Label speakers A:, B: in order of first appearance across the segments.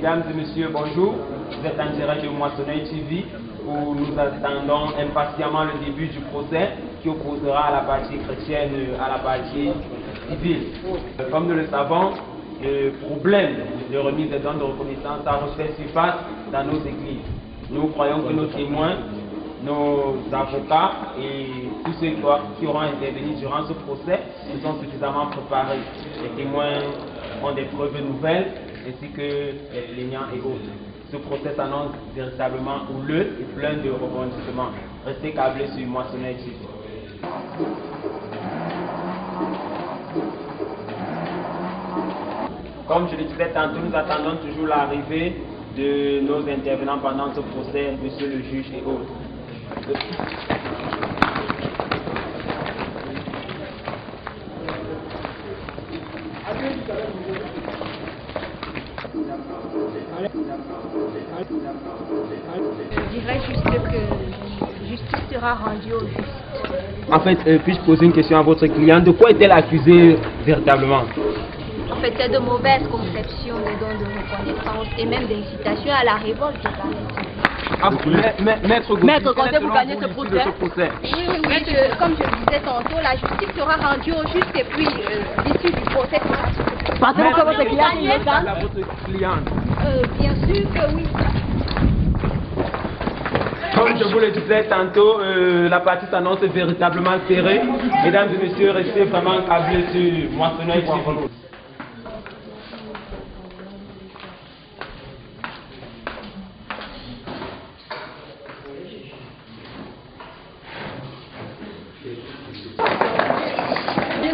A: Mesdames et messieurs, bonjour. Vous êtes en direct de Moissonneuil TV où nous attendons impatiemment le début du procès qui opposera la partie chrétienne à la partie civile. Comme nous le savons, le problème de remise des dons de reconnaissance a refait surface dans nos églises. Nous croyons que nos témoins, nos avocats et tous ceux qui auront intervenu durant ce procès se sont suffisamment préparés. Les témoins ont des preuves nouvelles ainsi que les plaignants et autres. Ce procès s'annonce véritablement houleux et plein de rebondissements. Restez câblés sur Moissonneuil TV. Comme je le disais tantôt, nous attendons toujours l'arrivée de nos intervenants pendant ce procès, monsieur le juge et autres.
B: Je dirais juste que justice sera rendue au juste.
A: En fait, puis-je poser une question à votre cliente? De quoi est-elle accusée véritablement?
B: En fait, c'est de mauvaise conception des dons de reconnaissance et même d'incitation à la révolte.
A: Maître
C: comptez vous gagner ce procès?
B: Oui, comme je le disais tantôt, la justice sera rendue au juste et puis l'issue du procès sera...
C: Pensez-vous que votre cliente est innocente?
B: Bien sûr que oui.
A: Comme je vous le disais tantôt, la partie s'annonce véritablement serrée. Mesdames et messieurs, restez vraiment câblés sur Moissonneuil TV.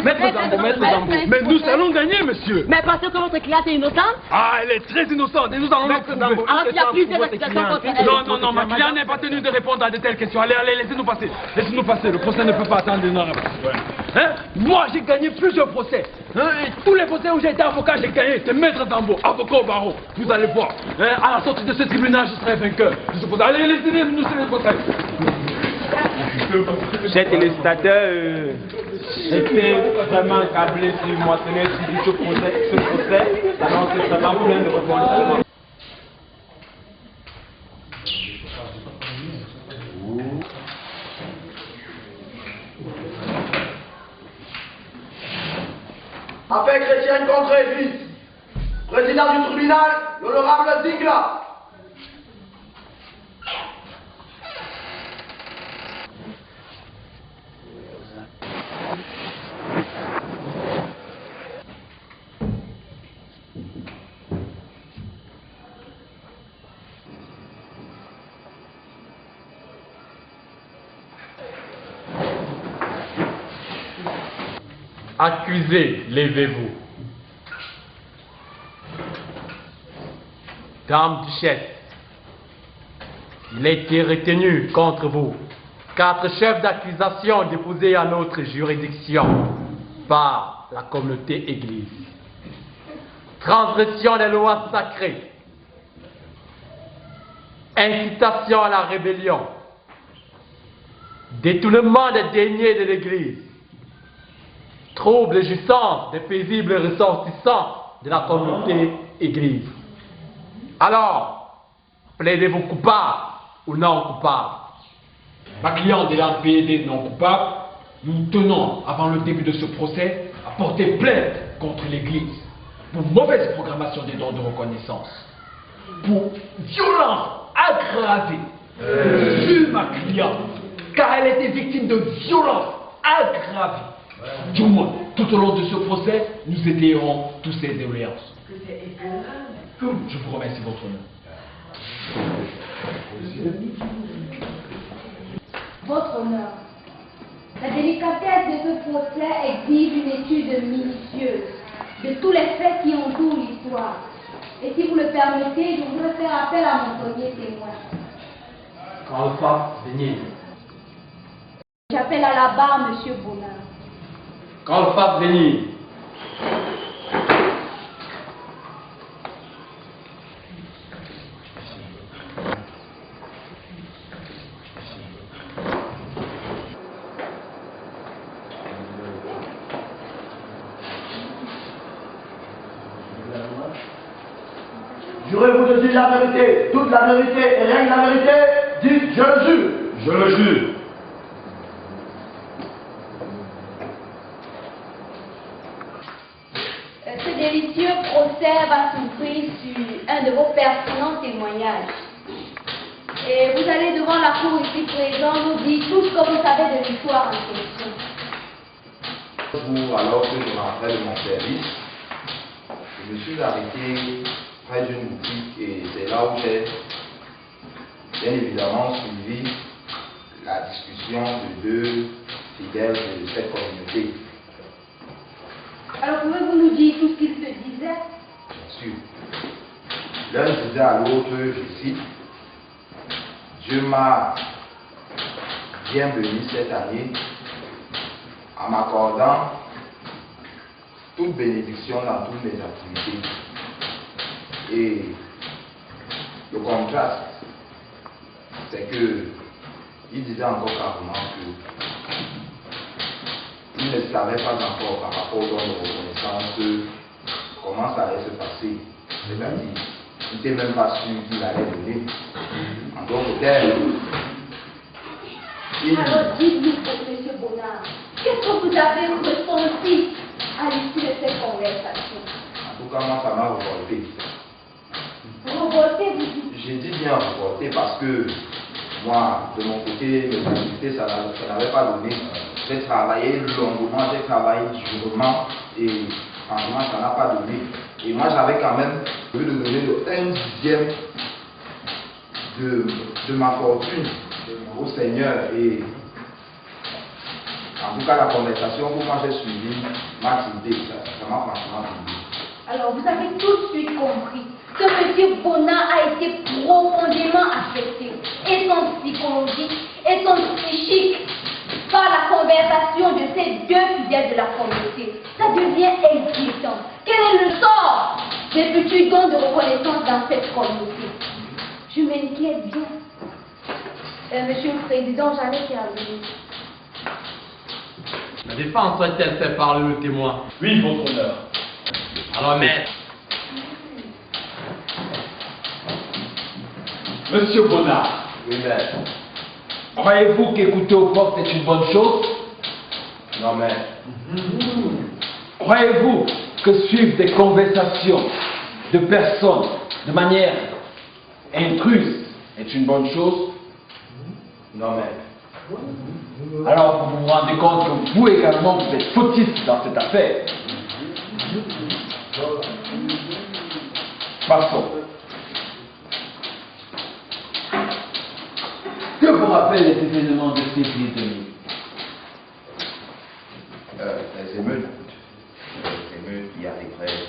D: Maître Zambo, mais nous allons gagner, monsieur.
C: Mais pensez-vous que votre cliente est innocente?
D: Ah, elle est très innocente et nous allons le prouver.
C: Alors il y a plusieurs accusations contre elle.
D: Non, ma cliente n'est pas tenue de répondre à de telles questions. Allez, laissez-nous passer. Laissez-nous passer, le procès ne peut pas attendre une heure. Hein? Moi, j'ai gagné plusieurs procès. Hein? Et tous les procès où j'ai été avocat, j'ai gagné. C'est Maître Zambo, avocat au barreau. Vous allez voir. Hein? À la sortie de ce tribunal, je serai vainqueur. Allez, laissez-nous sur le procès.
A: Chers téléspectateurs, restez vraiment câblés sur Moissonneuil TV. Ce procès s'annonce vraiment plein de rebondissements.
E: Affaire chrétienne contre Église. Président du tribunal, l'honorable Zingla.
F: Accusés, levez-vous. Dame Duchesse, il a été retenu contre vous 4 chefs d'accusation déposés à notre juridiction par la communauté Église. Transgression des lois sacrées, incitation à la rébellion, détournement des deniers de l'Église, trouble jouissance des paisibles ressortissants de la communauté Église. Alors, plaidez-vous coupable ou non coupable?
D: Ma cliente ayant plaidé non coupable, nous tenons, avant le début de ce procès, à porter plainte contre l'Église pour mauvaise programmation des dons de reconnaissance, pour violence aggravée sur ma cliente, car elle était victime de violence aggravée. Du moins, tout au long de ce procès, nous étayerons tous ces doléances. Je vous remercie votre honneur.
G: Votre honneur, la délicatesse de ce procès exige une étude minutieuse de tous les faits qui entourent l'histoire. Et si vous le permettez, je voudrais faire appel à mon premier témoin.
F: Alpha, venez.
G: J'appelle à la barre Monsieur Bonnard.
F: Alpha, venez.
E: Jurez-vous de dire la vérité, toute la vérité et rien que la vérité? Dites, je le jure.
D: Je le jure.
G: Ce délicieux procès va s'ouvrir sur un de vos pertinents témoignages. Et vous allez devant la cour ici présent nous dire tout ce que vous savez de l'histoire en question.
H: Alors que je rentrais de mon service, je me suis arrêté près d'une boutique et c'est là où j'ai bien évidemment suivi la discussion de deux fidèles de cette communauté.
G: Alors pouvez-vous nous dire tout ce qu'ils se disaient?
H: Bien sûr. L'un disait à l'autre, je cite, Dieu m'a bien béni cette année en m'accordant toute bénédiction dans toutes mes activités. Et le contraste, c'est que il disait encore carrément que il ne savait pas encore par rapport aux dons de reconnaissance comment ça allait se passer. C'est-à-dire, il n'était même pas sûr qu'il allait donner. En d'autres termes,
G: Alors dites-nous, M. Bonnard, qu'est-ce que vous avez ressenti à l'issue de cette conversation?
H: en tout cas, moi, ça m'a révolté.
G: Revolté, vous dites?
H: J'ai dit bien révolté parce que moi, de mon côté, mes activités, ça n'avait pas donné. J'ai travaillé longuement, j'ai travaillé durement et franchement, ça n'a pas donné. Et moi, j'avais quand même voulu donner un dixième de ma fortune au Seigneur. Et en tout cas, la conversation que moi j'ai suivie m'a tilté. Ça m'a franchement tilté.
G: Alors vous avez tout de suite compris que M. Bonnard a été profondément affecté, et son psychologique et son psychique, par la conversation de ces deux fidèles de la communauté. Ça devient inquiétant. Quel est le sort des futurs dons de reconnaissance dans cette communauté? Je m'inquiète bien. Monsieur le Président, j'allais terminer.
F: La défense souhaite-t-elle faire parler le témoin?
D: Oui, votre honneur.
F: Alors, maître.
D: Monsieur Bonnard,
H: Oui, mais.
D: croyez-vous qu'écouter aux portes est une bonne chose?
H: Non, mais.
D: Croyez-vous que suivre des conversations de personnes de manière intruse est une bonne chose?
H: Non, mais.
D: Alors vous vous rendez compte que vous également vous êtes fautif dans cette affaire. Passons. Que vous rappellent les événements de février 2000?
H: Les émeutes. Les émeutes, il y a des grèves.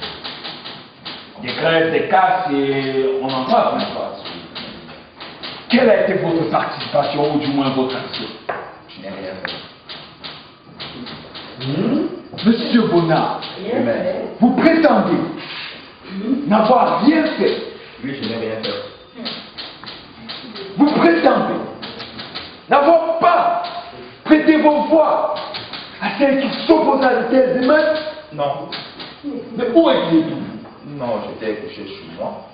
D: Des grèves, des casses et on en parle, n'est-ce pas? Quelle a été votre participation ou du moins votre action?
H: Je n'ai rien fait.
D: Monsieur Bonnard,
H: Mais.
D: vous prétendez n'avoir rien fait.
H: Oui, je n'ai rien fait.
D: vous prétendez n'avoir pas prêté vos voix à celles qui s'opposent à de telles émeutes?
H: Non.
D: Mais où étiez-vous?
H: Non, j'étais couché chez moi.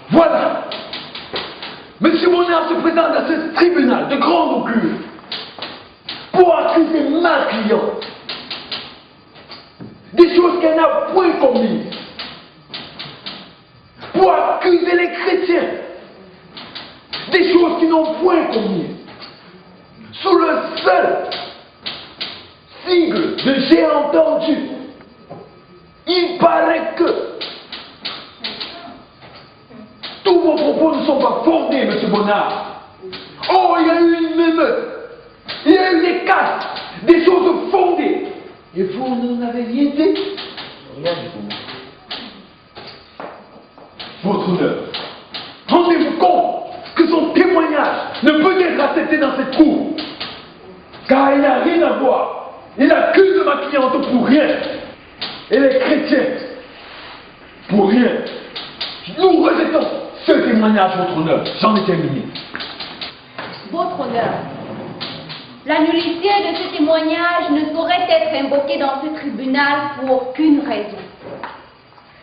D: Voilà. Monsieur Bonnard se présente à ce tribunal de grande augure pour accuser ma cliente des choses qu'elle n'a point commises, pour accuser les chrétiens des choses qu'ils n'ont point commises, sous le seul sigle de j'ai entendu. Il paraît que tous vos propos ne sont pas fondés, monsieur Bonnard. Oh, il y a eu une émeute, il y a eu des casses, des choses fondées. Et vous n'en avez rien dit?
H: Rien du tout.
D: Votre honneur, rendez-vous compte que son témoignage ne peut être accepté dans cette cour, car il n'a rien à voir. Il accuse ma cliente pour rien. Et les chrétiens, pour rien. Nous rejetons ce témoignage, votre honneur. J'en ai terminé.
G: Votre honneur, la nullité de ce témoignage ne saurait être invoquée dans ce tribunal pour aucune raison.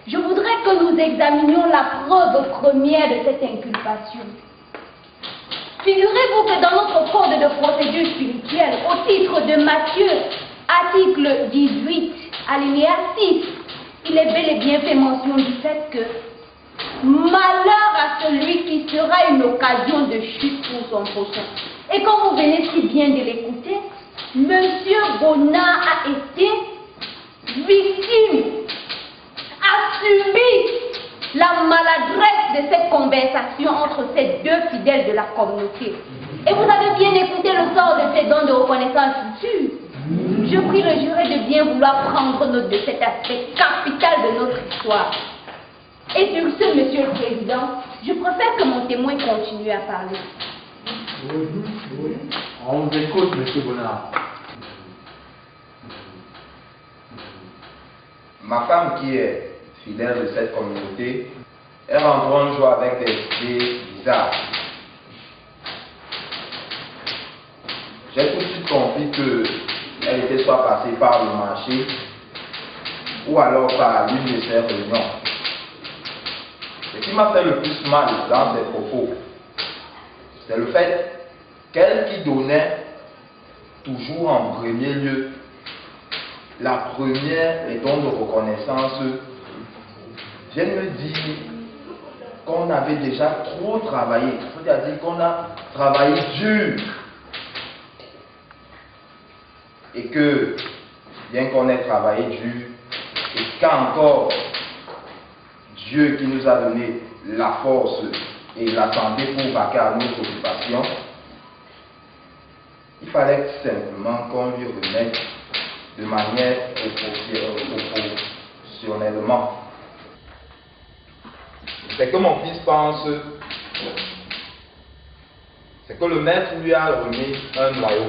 G: Je voudrais que nous examinions la preuve première de cette inculpation. Figurez-vous que dans notre code de procédure spirituelle, au titre de Matthieu, article 18, alinéa 6, il est bel et bien fait mention du fait que malheur à celui qui sera une occasion de chute pour son prochain. Et comme vous venez si bien de l'écouter, Monsieur Bonnard a été victime, a subi la maladresse de cette conversation entre ces deux fidèles de la communauté. Et vous avez bien écouté le sort de ces dons de reconnaissance futurs. Je prie le juré de bien vouloir prendre note de cet aspect capital de notre histoire. Et sur ce, Monsieur le Président, je préfère que mon témoin continue à parler.
F: On vous écoute, Monsieur Bonnard.
H: Ma femme qui est fidèle de cette communauté est rentrée un jour avec des idées bizarres. J'ai tout de suite compris qu'elle était soit passée par le marché ou alors par l'une de ses réunions. Ce qui m'a fait le plus mal dans ses propos, c'est le fait qu'elle qui donnait toujours en premier lieu la première les dons de reconnaissance, vient me dire qu'on avait déjà trop travaillé, c'est-à-dire qu'on a travaillé dur et que bien qu'on ait travaillé dur et qu'encore Dieu qui nous a donné la force et la santé pour vaquer à nos occupations, il fallait simplement qu'on lui remette de manière proportionnellement. C'est que mon fils pense, c'est que le maître lui a remis un noyau.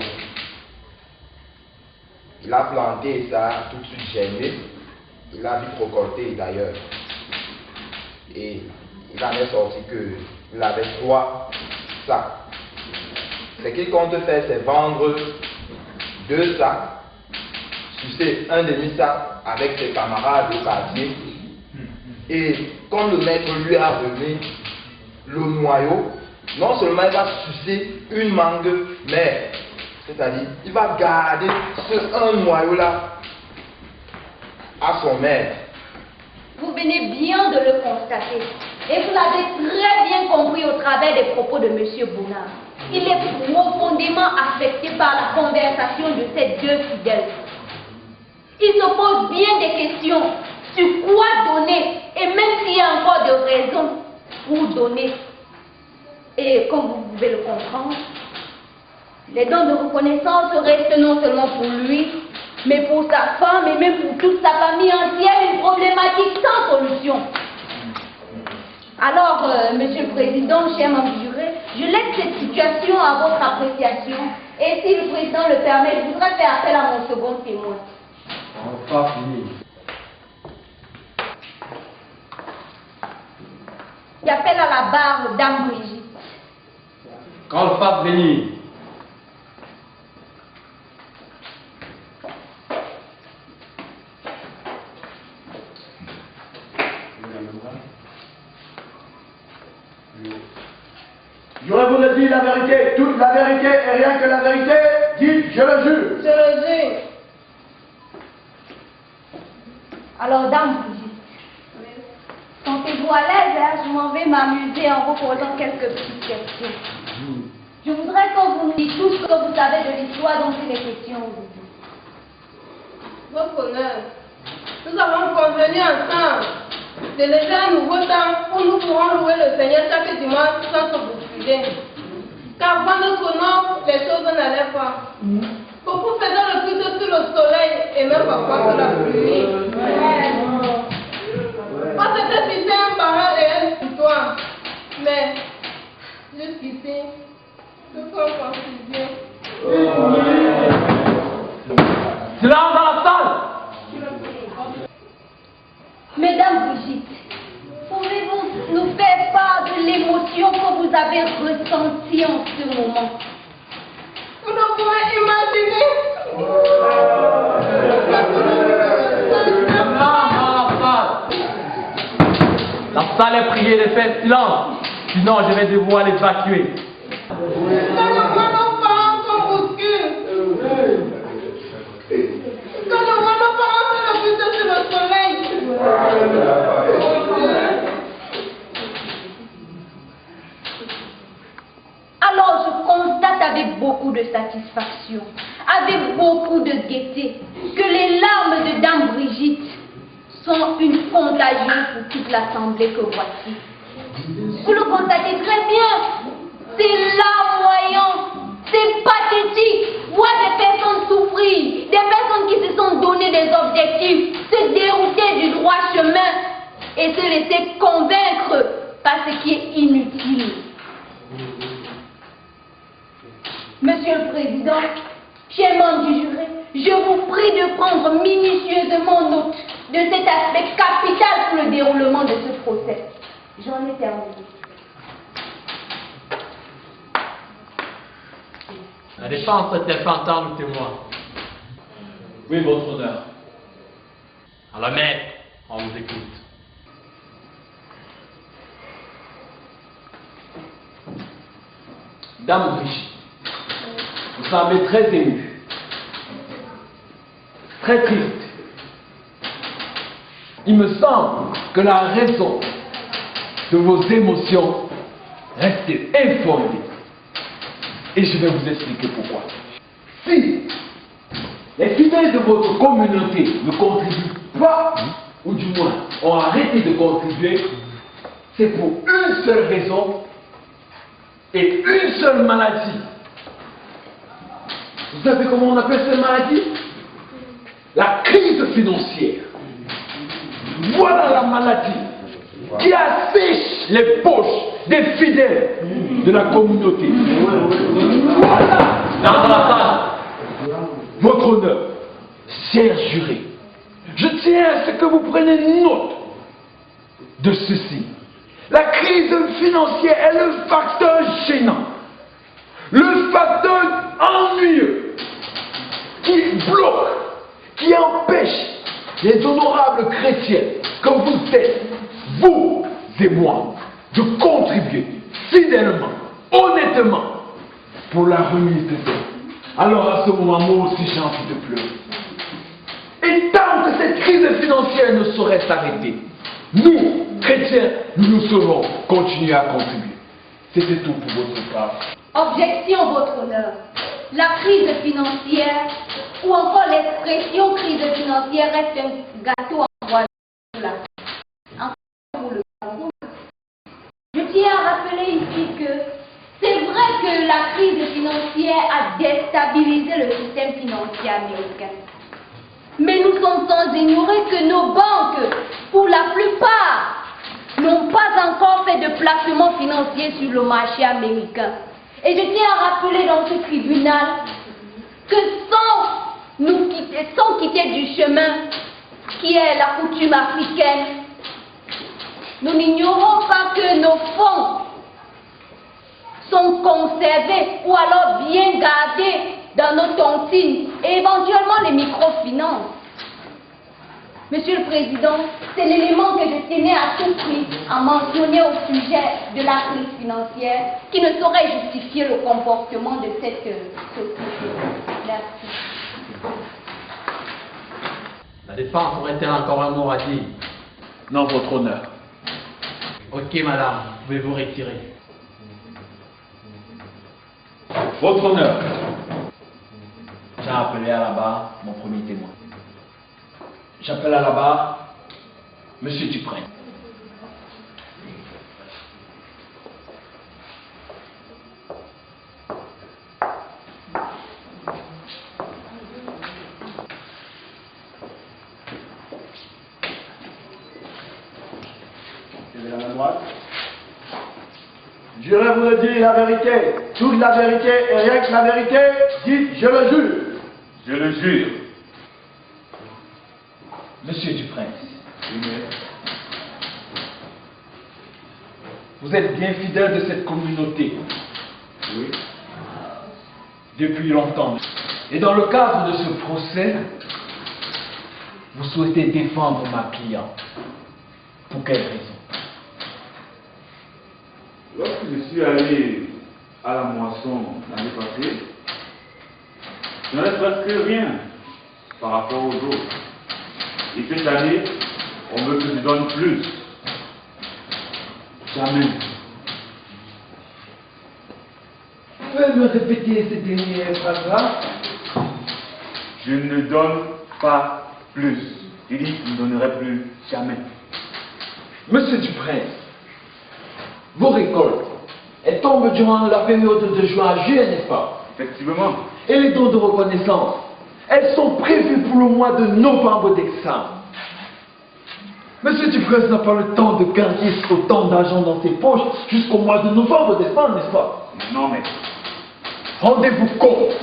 H: Il a planté et ça a tout de suite germé. Il a vite récolté d'ailleurs. Et il en est sorti qu'il avait 3 sacs. Ce qu'il compte faire, c'est vendre 2 sacs, sucer un demi-sac avec ses camarades de quartier. Et comme le maître lui a remis le noyau, non seulement il va sucer une mangue, mais c'est-à-dire il va garder un noyau-là à son maître.
G: Vous venez bien de le constater. Et vous l'avez très bien compris au travers des propos de M. Bonnard. Il est profondément affecté par la conversation de ces deux fidèles. Il se pose bien des questions sur quoi donner, et même s'il y a encore de raisons pour donner. Et comme vous pouvez le comprendre, les dons de reconnaissance restent non seulement pour lui, mais pour sa femme et même pour toute sa famille entière, une problématique sans solution. Alors, Monsieur le Président, cher membre du jury, je laisse cette situation à votre appréciation. Et si le Président le permet, je voudrais faire appel à mon second témoin.
F: On va pas finir.
G: qui appelle à la barre Dame Brigitte.
F: Qu'on le fasse venir.
E: J'aurais voulu dire la vérité, toute la vérité et rien que la vérité. Dites, je le jure.
G: Je le jure. Alors, Dame Brigitte, sentez-vous à l'aise, hein? Je m'en vais m'amuser en vous posant quelques petites questions. Je voudrais que vous nous dites tout ce que vous savez de l'histoire dont il est question aujourd'hui.
I: Votre honneur, nous avons convenu ensemble de lever un nouveau temps où nous pourrons louer le Seigneur chaque dimanche sans se bousculer. Car avant notre nom, les choses n'allaient pas. Beaucoup faisaient le culte sous le soleil et même parfois sous la pluie. Moi, c'était fixé un parent et un tutoir. Mais jusqu'ici, tout comme confusion.
F: Silence dans la salle!
G: Mesdames Brigitte, pouvez-vous nous faire part de l'émotion que vous avez ressentie en ce moment?
I: Vous ne pouvez imaginer.
F: La salle est priée de faire silence, sinon je vais devoir l'évacuer.
I: Quand nos parents sont bousculés, quand nos parents sont le culte sur le soleil.
G: Alors je constate avec beaucoup de satisfaction, avec beaucoup de gaieté, que les larmes de Dame Brigitte sont une contagion pour toute l'assemblée que voici. Vous le constatez très bien, c'est larmoyant, c'est pathétique, voir des personnes souffrir, des personnes qui se sont donné des objectifs, se dérouter du droit chemin et se laisser convaincre par ce qui est inutile. Monsieur le Président, chers membres du jury, je vous prie de prendre minutieusement note de cet aspect capital pour le déroulement de ce procès. J'en ai terminé.
F: La défense est pas entendre le témoin.
D: Oui, votre honneur.
F: Alors, maître, on vous écoute.
D: Dame Brigitte, vous semblez très émue, très triste. Il me semble que la raison de vos émotions reste infondée. Et je vais vous expliquer pourquoi. Si les fidèles de votre communauté ne contribuent pas, ou du moins ont arrêté de contribuer, c'est pour une seule raison et une seule maladie. Vous savez comment on appelle cette maladie? La crise financière. Voilà la maladie qui assèche les poches des fidèles de la communauté. Voilà.
F: Dans la salle.
D: Votre honneur, cher juré, je tiens à ce que vous preniez note de ceci. La crise financière est le facteur gênant, le facteur ennuyeux qui bloque, qui empêche les honorables chrétiens comme vous êtes, vous et moi, de contribuer fidèlement, honnêtement pour la remise de Dieu. Alors à ce moment, moi aussi j'ai envie de pleurer. Et tant que cette crise financière ne saurait s'arrêter, nous, chrétiens, nous saurons continuer à contribuer. C'était tout pour votre part.
G: Objection, votre honneur. La crise financière, ou encore l'expression crise financière, reste un gâteau en bois sous la table. Encore le gâteau. Je tiens à rappeler ici que c'est vrai que la crise financière a déstabilisé le système financier américain. Mais nous sommes sans ignorer que nos banques, pour la plupart, n'ont pas encore fait de placement financier sur le marché américain. Et je tiens à rappeler dans ce tribunal que sans quitter du chemin qui est la coutume africaine, nous n'ignorons pas que nos fonds sont conservés ou alors bien gardés dans nos tontines et éventuellement les microfinances. Monsieur le Président, c'est l'élément que je tenais à tout prix à mentionner au sujet de la crise financière qui ne saurait justifier le comportement de cette société. Merci.
F: La défense aurait-elle encore un mot à dire?
D: Non, votre honneur.
F: Ok, madame, vous pouvez vous retirer.
D: Votre honneur. J'ai appelé à la barre mon premier témoin. J'appelle à la barre Monsieur Duprin.
E: C'est de la main droite. Jurez vous le dire la vérité, toute la vérité et rien que la vérité, dites je le jure.
D: Je le jure. Monsieur Duprin, vous êtes bien fidèle de cette communauté.
E: Oui.
D: Depuis longtemps. Et dans le cadre de ce procès, vous souhaitez défendre ma cliente. Pour quelle raison?
J: Lorsque je suis allé à la moisson l'année passée, je n'avais presque rien par rapport aux autres. Et cette année, on veut que je donne plus. Jamais.
D: Vous pouvez me répéter ces dernières phrases-là?
J: Je ne donne pas plus. Je dis que je ne donnerai plus jamais.
D: Monsieur Duprin, vos récoltes, elles tombent durant la période de juin à juillet, n'est-ce pas?
J: Effectivement.
D: Et les dons de reconnaissance, elles sont prévues pour le mois de novembre-décembre. Monsieur Duprin n'a pas le temps de garder autant d'argent dans ses poches jusqu'au mois de novembre-décembre, n'est-ce pas?
J: Non, mais
D: rendez-vous compte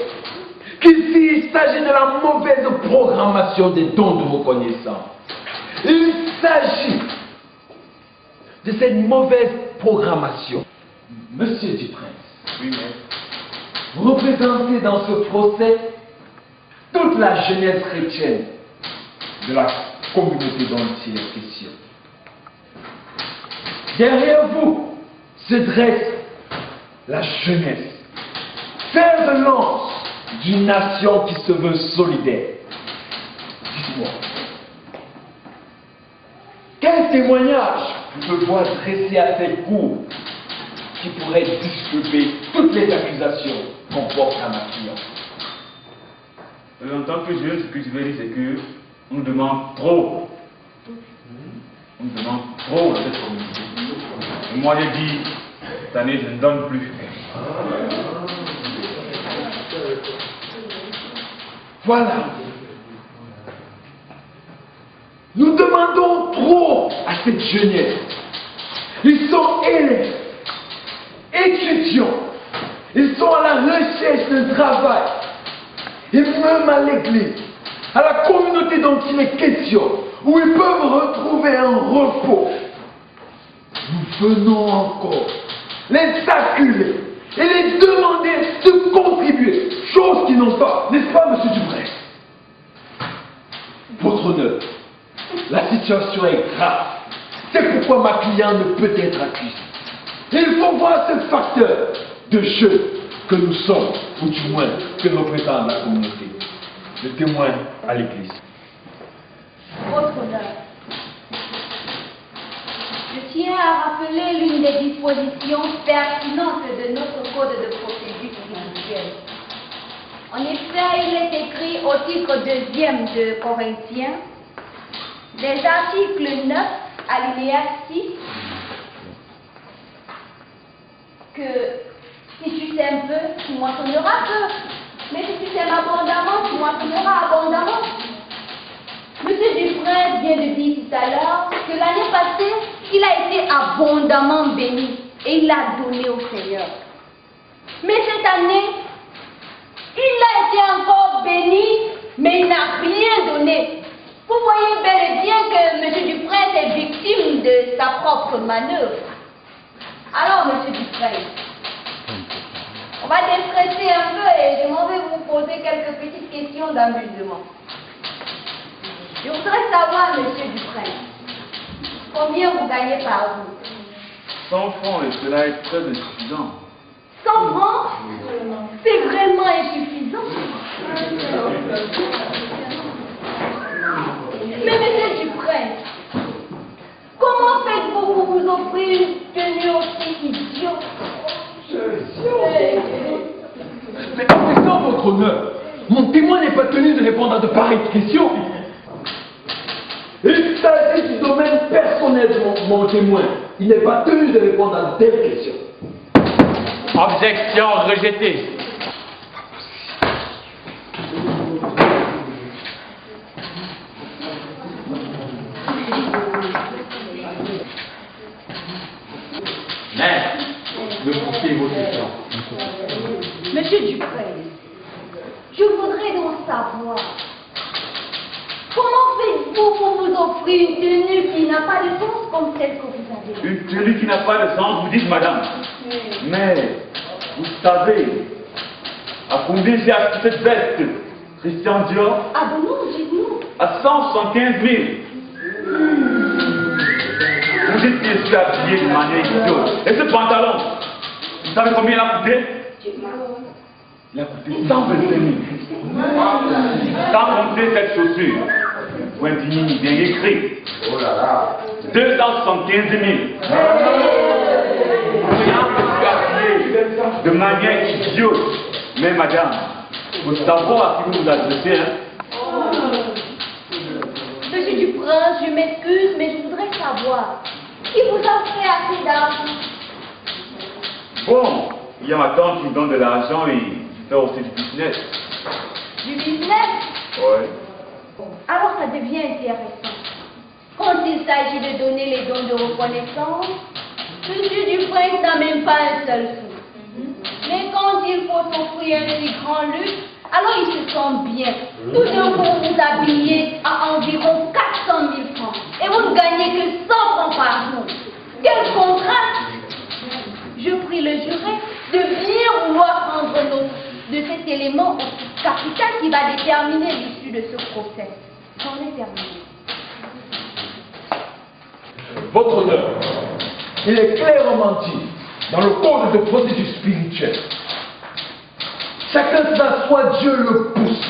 D: qu'ici il s'agit de la mauvaise programmation des dons de reconnaissance. Il s'agit de cette mauvaise programmation. Monsieur Duprin,
J: oui, mais
D: vous représentez dans ce procès toute la jeunesse chrétienne de la communauté dont il est question. Derrière vous se dresse la jeunesse, fer de lance d'une nation qui se veut solidaire. Dites-moi, quel témoignage vous pouvez voir dresser à cette cour qui pourrait disculper toutes les accusations qu'on porte à ma cliente?
J: en tant que jeune, ce que je vais dire, c'est que on nous demande trop. On nous demande trop à cette communauté. Et moi, j'ai dit, cette année, je ne donne plus.
D: Voilà. Nous demandons trop à cette jeunesse. Ils sont élèves, étudiants. Ils sont à la recherche d'un travail. Et même à l'église, à la communauté dont il est question, où ils peuvent retrouver un repos. Nous venons encore les acculer et les demander de contribuer, chose qu'ils n'ont pas, n'est-ce pas, monsieur Duprin? Votre honneur, la situation est grave. C'est pourquoi ma cliente ne peut être accusée. Il faut voir ce facteur de jeu que nous sommes, ou du moins que représente la communauté. Le témoin à l'église.
G: Votre honneur, je tiens à rappeler l'une des dispositions pertinentes de notre code de procédure financière. En effet, il est écrit au titre 2e de Corinthiens, les articles 9, alinéa 6, que si tu sèmes peu, tu moissonneras peu. Mais si tu sèmes abondamment, tu moissonneras abondamment. Monsieur Duprin vient de dire tout à l'heure que l'année passée, il a été abondamment béni et il l'a donné au Seigneur. Mais cette année, il a été encore béni, mais il n'a rien donné. Vous voyez bel et bien que M. Duprin est victime de sa ta propre manœuvre. Alors, monsieur Dufresne, on va déstresser un peu et je m'en vais vous poser quelques petites questions d'amusement. Je voudrais savoir, monsieur Dufresne, combien vous gagnez par jour?
J: 100 francs, et cela est très insuffisant.
G: 100 francs? C'est vraiment insuffisant. Mais monsieur Dufresne, comment faites-vous pour vous offrir une tenue aussi idiote?
D: Mais attention, votre honneur, mon témoin n'est pas tenu de répondre à de pareilles questions. Il s'agit du domaine personnel de mon témoin. Il n'est pas tenu de répondre à de telles questions.
F: Objection rejetée. Maître, me posez vos questions.
G: Monsieur Dufresne, je voudrais donc savoir, comment faites-vous pour vous offrir une tenue qui n'a pas de sens comme celle que vous avez?
J: Une tenue qui n'a pas de sens, vous dites, madame. Mais, vous savez, à combien j'ai acheté cette veste, Christian Dior?
G: Ah bon, non, dites-nous.
J: À 175 000. Vous dites que je suis habillé de manière idiote. Et ce pantalon, vous savez combien il a coûté? Il a coûté 125 000. Sans compter cette chaussure, Pointini, bien écrit.
H: Oh là là.
J: 275 000. De manière idiote. Mais madame, vous savez à qui vous vous adressez, hein?
G: Monsieur Duprince, je m'excuse, mais je voudrais savoir, qui vous a fait assez d'argent?
J: Bon, il y a ma tante qui me donne de l'argent et qui fait aussi du business.
G: Du business?
J: Ouais.
G: Alors ça devient intéressant. Quand il s'agit de donner les dons de reconnaissance, monsieur Duprince n'a même pas un seul sou. Mais quand il faut s'offrir un si grand luxe, alors il se sent bien. Tout d'un coup, vous habillez à environ 400 000 francs et vous ne gagnez que 100 francs par jour. Quel contraste! Je prie le juré de bien vouloir prendre note de cet élément aussi capital qui va déterminer l'issue de ce procès. J'en ai terminé.
D: Votre honneur, il est clairement dit dans le code de procédure spirituelle, chacun s'assoit, Dieu le pousse.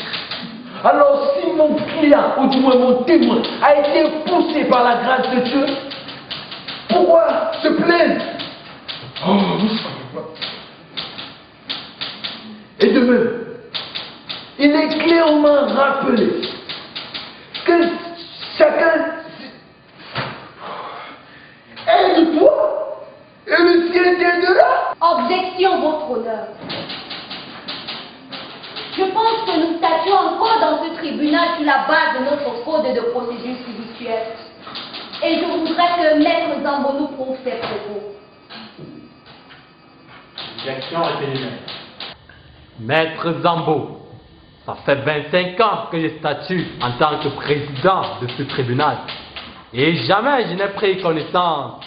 D: Alors si mon client, ou du moins mon témoin, a été poussé par la grâce de Dieu, pourquoi se plaindre? Oh, et de même, il est clairement rappelé que chacun est de toi et le ciel est de là.
G: Objection, votre honneur. Je pense que nous statuons encore dans ce tribunal sur la base de notre code de procédure spirituelle. Et je voudrais que Maître Zambo nous prouve ses propos.
F: Objection retenue. Maître Zambo, ça fait 25 ans que je statue en tant que président de ce tribunal. Et jamais je n'ai pris connaissance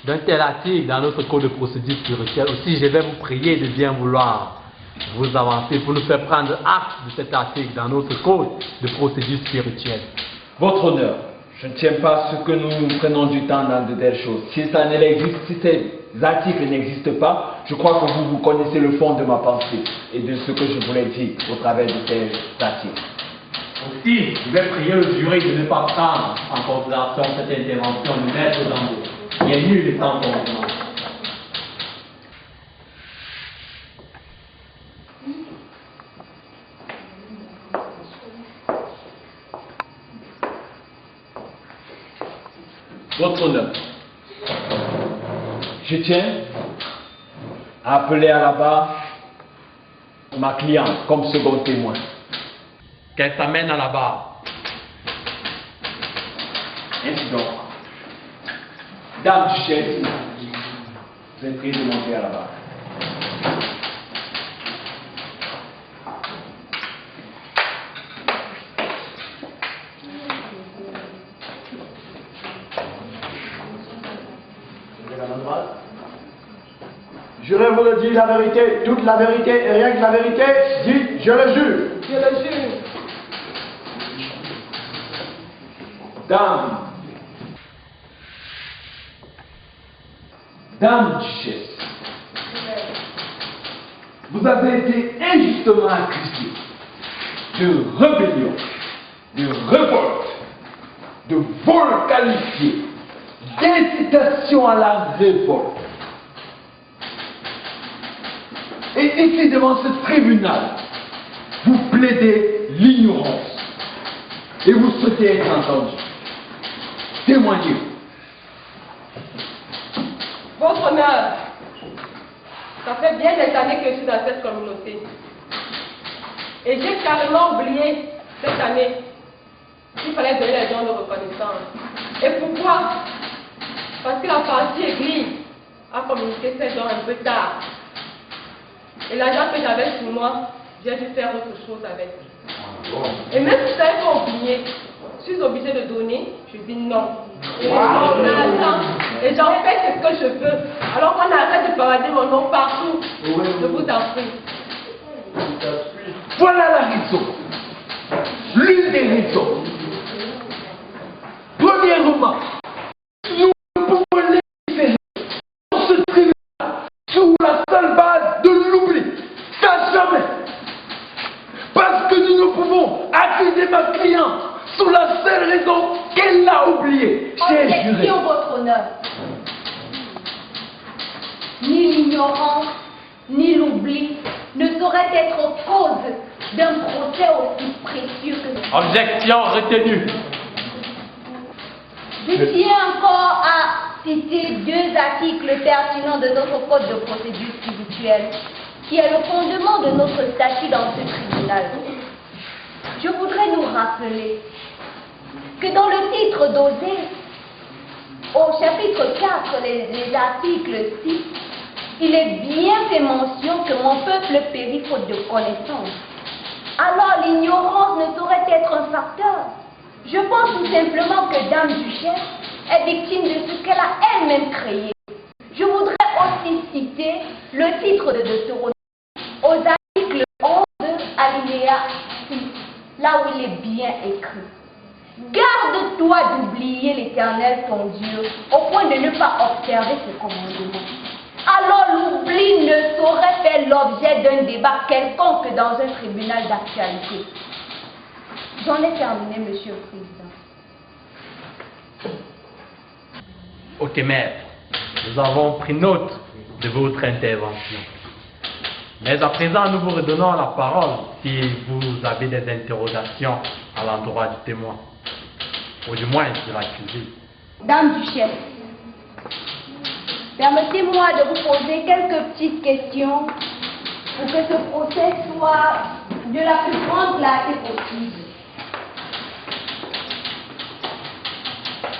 F: d'un tel article dans notre code de procédure spirituelle. Aussi, je vais vous prier de bien vouloir vous avancer pour nous faire prendre acte de cet article dans notre code de procédure spirituelle.
D: Votre honneur, je ne tiens pas à ce que nous prenions du temps dans de telles choses. Si ça n'existe, si ces articles n'existent pas, je crois que vous connaissez le fond de ma pensée et de ce que je voulais dire au travers de ces articles.
F: Aussi, je vais prier le jury de ne pas prendre en considération cette intervention de Maître Zambo, qui est nul et sans fondement.
D: Votre honneur, je tiens à appeler à la barre ma cliente comme second témoin.
F: Qu'elle s'amène à la barre.
D: Ainsi donc, Dame Duchesse, vous êtes priée de monter à la barre.
E: Jurez, vous le dites la vérité, toute la vérité et rien que la vérité. Dites, je le jure.
I: Je le jure.
D: Dame duchesse, vous avez été injustement accusée de rébellion, de révolte, de vol qualifié, d'incitation à la révolte. Et ici, devant ce tribunal, vous plaidez l'ignorance et vous souhaitez être entendu. Témoignez.
I: Votre honneur, ça fait bien des années que je suis dans cette communauté. Et j'ai carrément oublié cette année qu'il fallait donner les dons de reconnaissance. Et pourquoi? Parce que la partie église a communiqué ces dons un peu tard. Et l'argent que j'avais sur moi, j'ai dû faire autre chose avec. Et même si ça est oublié, je suis obligée de donner, je dis non. Et j'en fais ce que je veux. Alors qu'on arrête de parader mon nom partout. Je vous en prie.
D: Voilà la raison. L'une des raisons. Premièrement, nous pouvons légiférer dans ce tribunal sur la seule base de l'oubli. Qu'à jamais. Parce que nous ne pouvons accuser ma cliente sur la seule raison qu'elle l'a oublié. J'ai juré.
G: Objection, votre honneur. Ni l'ignorance, ni l'oubli ne sauraient être cause d'un procès aussi précieux que...
F: Objection retenue.
G: Je tiens encore à citer 2 articles pertinents de notre code de procédure spirituelle, qui est le fondement de notre statut dans ce tribunal. Je voudrais nous rappeler que dans le titre d'Osée, au chapitre 4, les articles 6, il est bien fait mention que mon peuple périt faute de connaissance. Alors l'ignorance ne saurait être un facteur. Je pense tout simplement que Dame Duchesse est victime de ce qu'elle a elle-même créé. Je voudrais aussi citer le titre de Deutéronome aux articles 11, alinéa 6, là où il est bien écrit. Garde-toi d'oublier l'Éternel ton Dieu, au point de ne pas observer ses commandements. Alors l'oubli ne saurait faire l'objet d'un débat quelconque dans un tribunal d'actualité. J'en ai terminé, Monsieur le Président.
F: Ok, maître. Nous avons pris note de votre intervention. Mais à présent, nous vous redonnons la parole si vous avez des interrogations à l'endroit du témoin. Ou du moins de l'accusé.
G: Dame Duchesse, permettez-moi de vous poser quelques petites questions pour que ce procès soit de la plus grande clarté possible.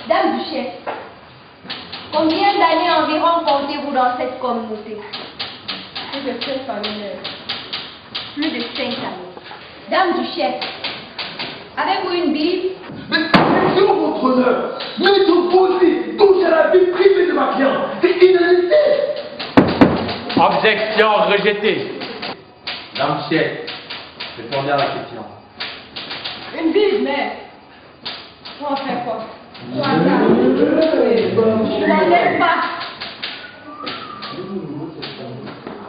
G: Dame Duchesse, combien d'années environ comptez-vous dans cette communauté?
I: Plus de 5 années.
G: Plus de 5 années. Dame Duchesse, avez-vous une Bible?
D: Mais sur votre honneur, notre aussi touche à la vie privée de ma cliente. C'est inadmissible.
F: Objection rejetée. Dame Duchesse, répondez à la question.
I: Une Bible, mais on en fait quoi?
G: Je n'en ai pas.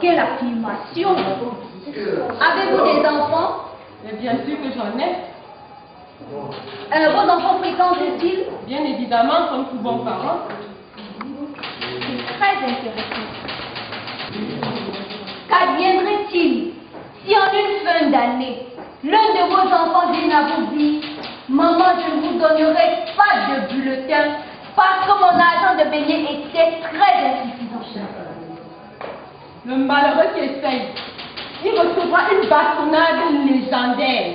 G: Quelle affirmation! Avez-vous des enfants?
I: Mais bien sûr que j'en ai.
G: Vos enfants fréquentent-ils?
I: Bien évidemment, comme tous bons parents.
G: C'est très intéressant. Qu'adviendrait-il si en une fin d'année, l'un de vos enfants vient à vous dire: maman, je ne vous donnerai pas de bulletin parce que mon argent de beignet était très insuffisant.
I: Le malheureux qui essaye, il recevra une bastonnade légendaire.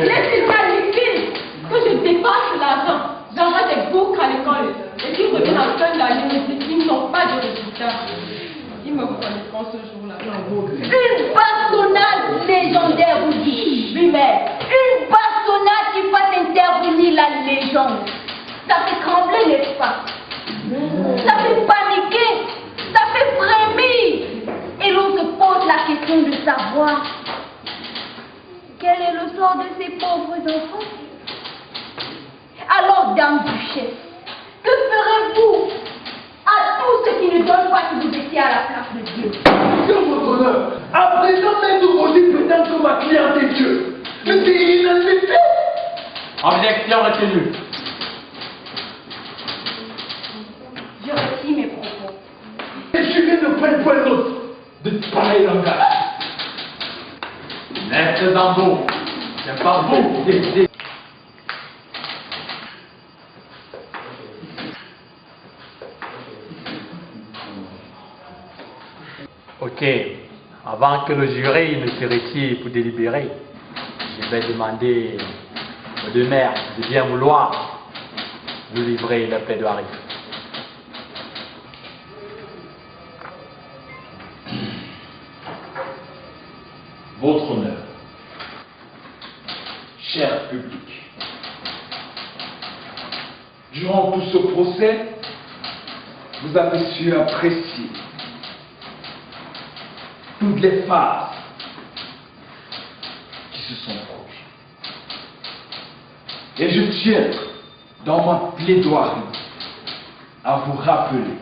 I: Laissez ça difficile que je dépasse l'argent. J'envoie des boucs à l'école et qu'ils reviennent en fin d'année me disent qu'ils n'ont pas de résultats. Ils me reconnaîtront ce jour-là.
G: Une bastonnade légendaire, vous dites? Oui, mais une bastonnade qui fasse intervenir la légende. Ça fait trembler, n'est-ce pas? question de savoir quel est le sort de ces pauvres enfants. Alors, dame duchesse, que ferez-vous à tous ceux qui ne donnent pas que vous étiez à la place de Dieu?
D: Sur votre honneur, à présent même vous prétendent que ma cliente est Dieu. Mais c'est inadmissible.
F: Objection retenue.
G: Je retire mes propos.
D: Les jurés ne prennent point note de pareil langage.
F: Maître Zambo, c'est pas vous qui décidez. Ok, avant que le jury ne se retire pour délibérer, je vais demander aux deux maires de bien vouloir nous livrer la plaidoirie.
D: Votre honneur, cher public, durant tout ce procès, vous avez su apprécier toutes les phases qui se sont produites. Et je tiens, dans ma plaidoirie, à vous rappeler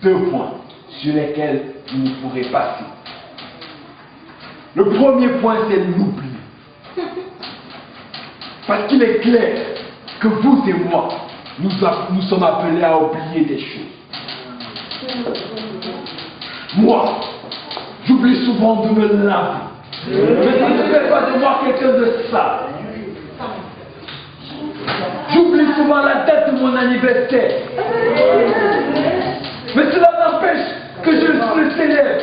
D: 2 points sur lesquels vous ne pourrez passer. Le premier point, c'est l'oubli. Parce qu'il est clair que vous et moi, nous sommes appelés à oublier des choses. Moi, j'oublie souvent de me laver. Mais ça ne fait pas de moi quelqu'un de sale. J'oublie souvent la date de mon anniversaire. Mais cela n'empêche que je le célèbre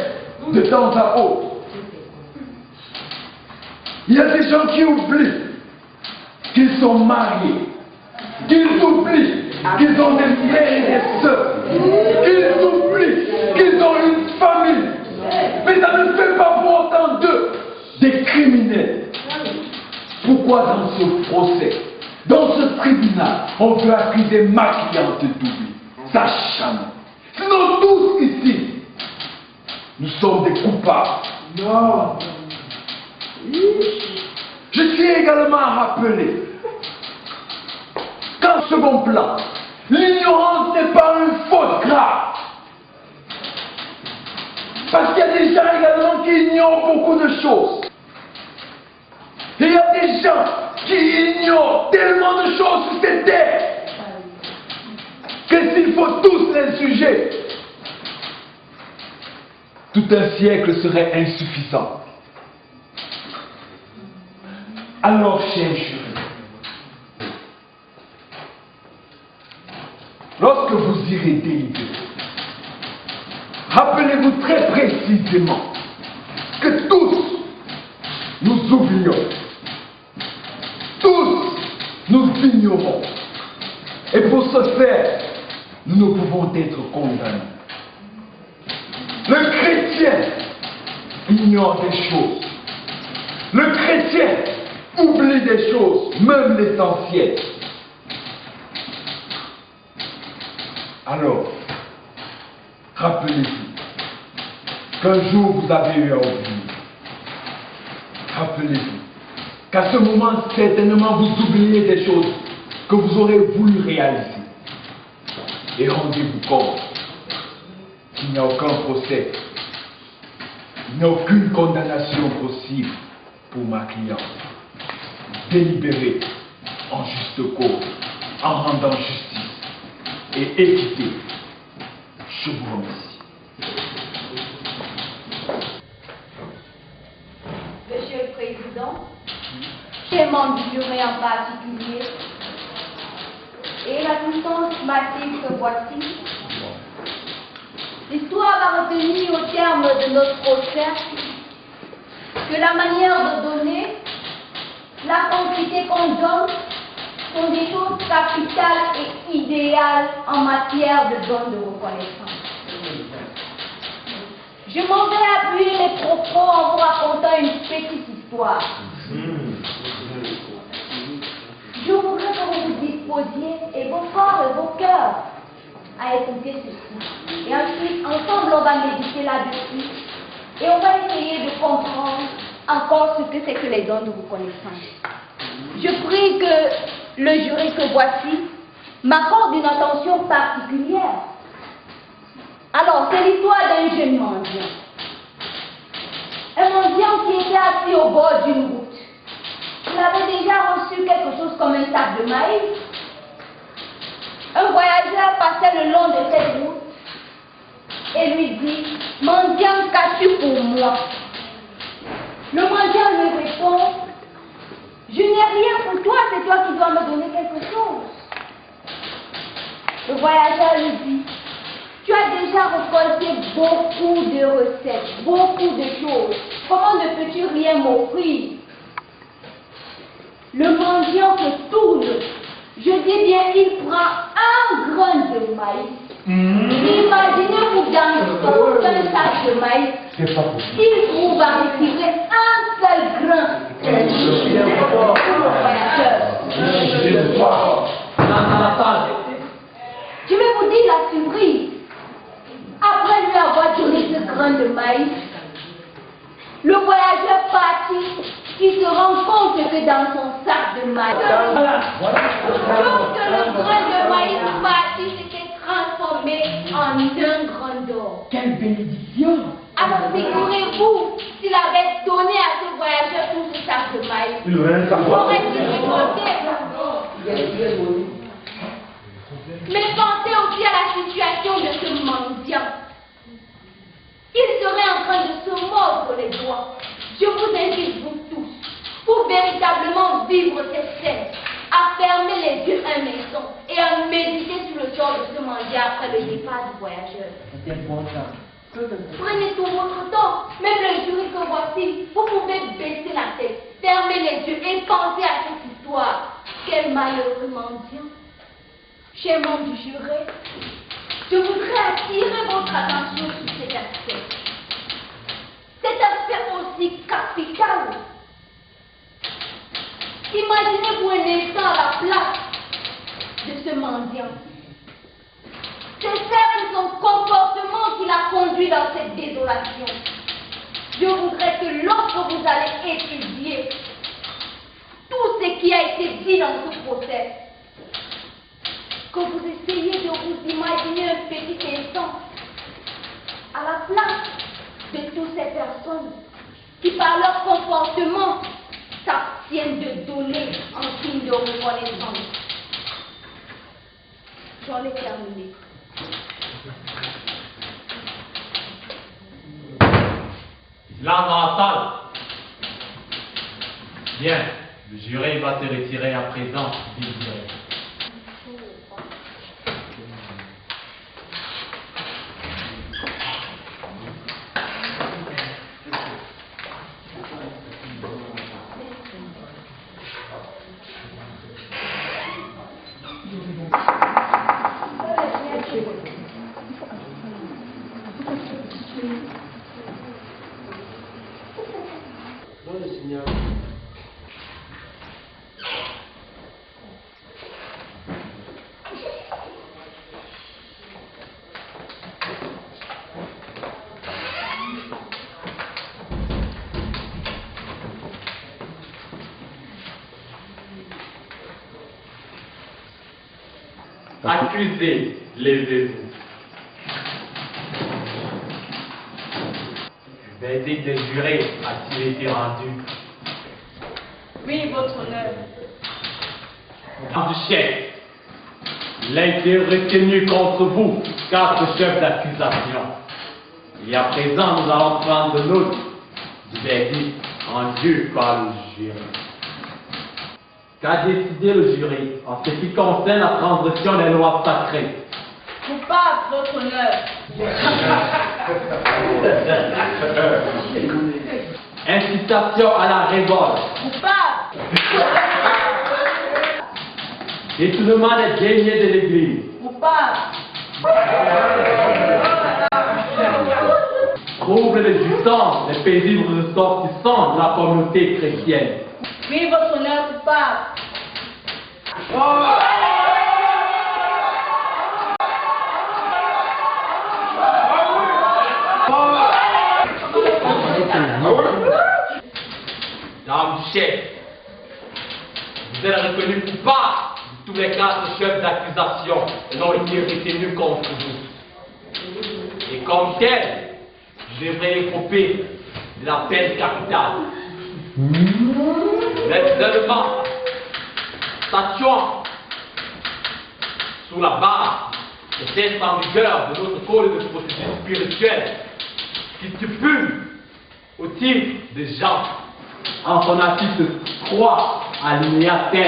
D: de temps à autre. Il y a des gens qui oublient qu'ils sont mariés, qu'ils oublient qu'ils ont des frères et des sœurs, qu'ils oublient qu'ils ont une famille. Mais ça ne fait pas pour autant d'eux des criminels. Pourquoi dans ce procès, dans ce tribunal, on veut accuser ma cliente d'oubli? Sachant. Sinon tous ici, nous sommes des coupables. Non. Je tiens également à rappeler qu'en second plan, l'ignorance n'est pas une faute grave. Parce qu'il y a des gens également qui ignorent beaucoup de choses. Et il y a des gens qui ignorent tellement de choses sur cette terre que s'il faut tous les sujets, tout un siècle serait insuffisant. Alors, chers jurés, lorsque vous irez délibérer, rappelez-vous très précisément que tous nous oublions, tous nous ignorons, et pour ce faire, nous ne pouvons être condamnés. Le chrétien ignore des choses. Le chrétien oublie des choses, même l'essentiel. Alors, rappelez-vous qu'un jour vous avez eu à oublier. Rappelez-vous qu'à ce moment, certainement, vous oubliez des choses que vous aurez voulu réaliser. Et rendez-vous compte qu'il n'y a aucun procès, il n'y a aucune condamnation possible pour ma cliente. Délibérez en juste cause, en rendant justice et équité. Je vous remercie.
G: Monsieur le Président, chers membres du jury en particulier, et l'assistance massive que voici, l'histoire va retenir au terme de notre procès que la manière de donner, la quantité qu'on donne sont des choses capitales et idéales en matière de don de reconnaissance. Je m'en vais appuyer mes propos en vous racontant une petite histoire. Je voudrais que vous vous disposiez, et vos corps et vos cœurs, à écouter ceci. Et ensuite, ensemble, on va méditer là-dessus Et on va essayer de comprendre encore ce que c'est que les dons de reconnaissance. Je prie que le jury que voici m'accorde une attention particulière. Alors, c'est l'histoire d'un jeune mendiant. Un mendiant qui était assis au bord d'une route. Il avait déjà reçu quelque chose comme un sac de maïs. Un voyageur passait le long de cette route et lui dit, « Mendiant, qu'as-tu pour moi ?» Le mendiant lui répond, « Je n'ai rien pour toi, c'est toi qui dois me donner quelque chose. » Le voyageur lui dit, « Tu as déjà récolté beaucoup de recettes, beaucoup de choses. Comment ne peux-tu rien m'offrir ?» Le mendiant se tourne. Je dis bien, il prend un grain de maïs. Imaginez-vous dans tout un sac de maïs, il trouve à retirer un seul grain. Je vais vous dire la surprise. Après lui avoir donné ce grain de maïs, le voyageur parti, il se rend compte que dans son sac de maïs, lorsque le grain de maïs parti s'était transformé en un grain d'or.
C: Quelle bénédiction!
G: Alors figurez-vous, s'il avait donné à ce voyageur tout ce sac de maïs, aurait-il récolté? Mais pensez aussi à la situation de ce mendiant. Il serait en train de se mordre les doigts. Je vous invite, vous tous, pour véritablement vivre cette scène, à fermer les yeux un instant et à méditer sur le sort de ce mendiant après le départ du voyageur. Prenez tout votre temps, même le jury que voici, vous pouvez baisser la tête, fermer les yeux et penser à cette histoire. Quel malheureux mendiant. Chers membres du jury, je voudrais attirer votre attention sur cet aspect. Cet aspect aussi capital. Imaginez-vous un instant à la place de ce mendiant. C'est certes son comportement qui l'a conduit dans cette désolation. Je voudrais que lorsque vous allez étudier tout ce qui a été dit dans ce procès, que vous essayez de vous imaginer un petit instant à la place de toutes ces personnes qui par leur comportement s'abstiennent de donner en signe de reconnaissance. J'en ai terminé.
F: Là dans la salle. Bien, le jury va se retirer à présent. Accusez, levez-vous. Le verdict des jurés a-t-il été rendu?
I: Oui, votre honneur.
F: Du chef, il a été retenu contre vous 4 chefs d'accusation. Et à présent, nous allons prendre note du verdict rendu par le jury. Qu'a décidé le jury en ce qui concerne la transgression des lois sacrées?
I: Coupable, votre honneur.
F: Incitation à la révolte.
I: Coupable.
F: Détournement des deniers de l'Église.
I: Coupable.
F: Trouble de jouissance des paisibles ressortissants de la communauté chrétienne.
I: Oui, votre honneur, coupable.
F: Dame du chef, vous êtes reconnu coupable de tous les 4 chefs d'accusation et n'ont été retenus contre vous. Et comme tel, vous devrez écoper de la peine capitale. Vous êtes seulement statuant sous la barre des textes en vigueur de notre code de procédure spirituelle qui stipule au titre de Jean, en son article 3, alinéa 13.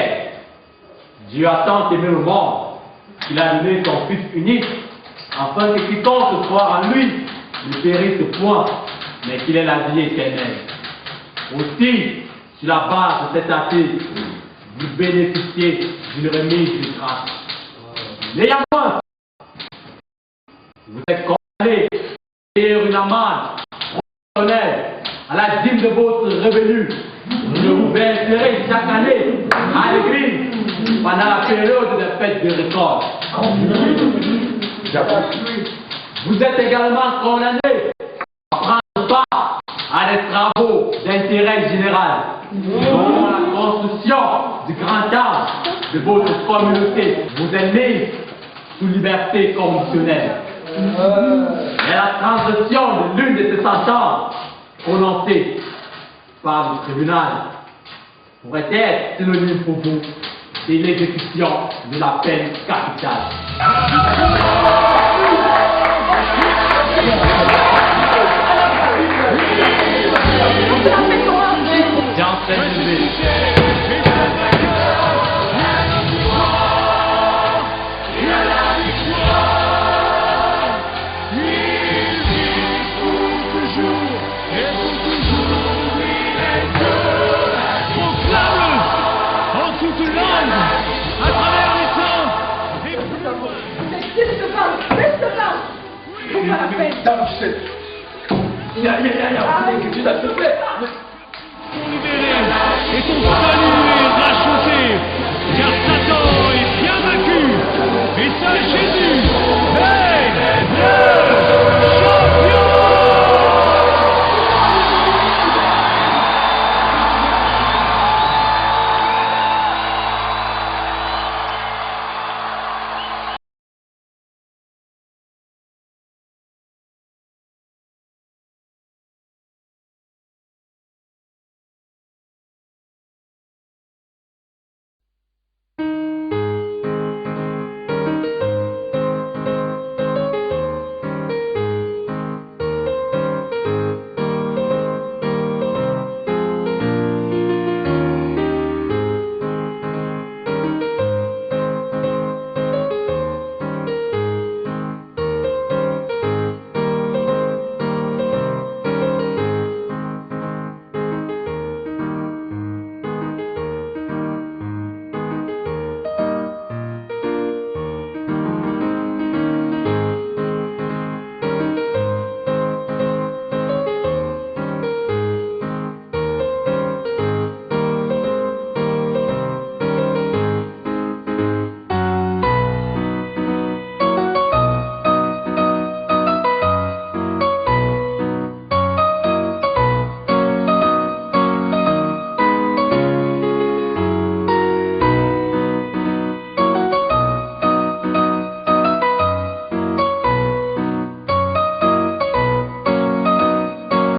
F: Dieu a tant aimé le monde qu'il a donné son Fils unique, afin que quiconque croit en lui ne périsse point, mais qu'il ait la vie éternelle. Aussi, sur la base de cet article, vous bénéficiez d'une remise de grâce. Néanmoins, vous êtes condamné à payer une amende proportionnelle à la dîme de votre revenu. Vous vous verserez chaque année à l'église pendant la période des fêtes de récolte. Vous êtes également condamné à prendre part à des travaux d'intérêt général, dont la construction du grand âge de votre communauté. Vous êtes mis sous liberté conditionnelle. Et la transgression de l'une de ces sentences prononcées par le tribunal pourrait être synonyme pour vous de l'exécution de la peine capitale.
D: Dame du chef. Il y a, vous inquiétez, s'il te plaît.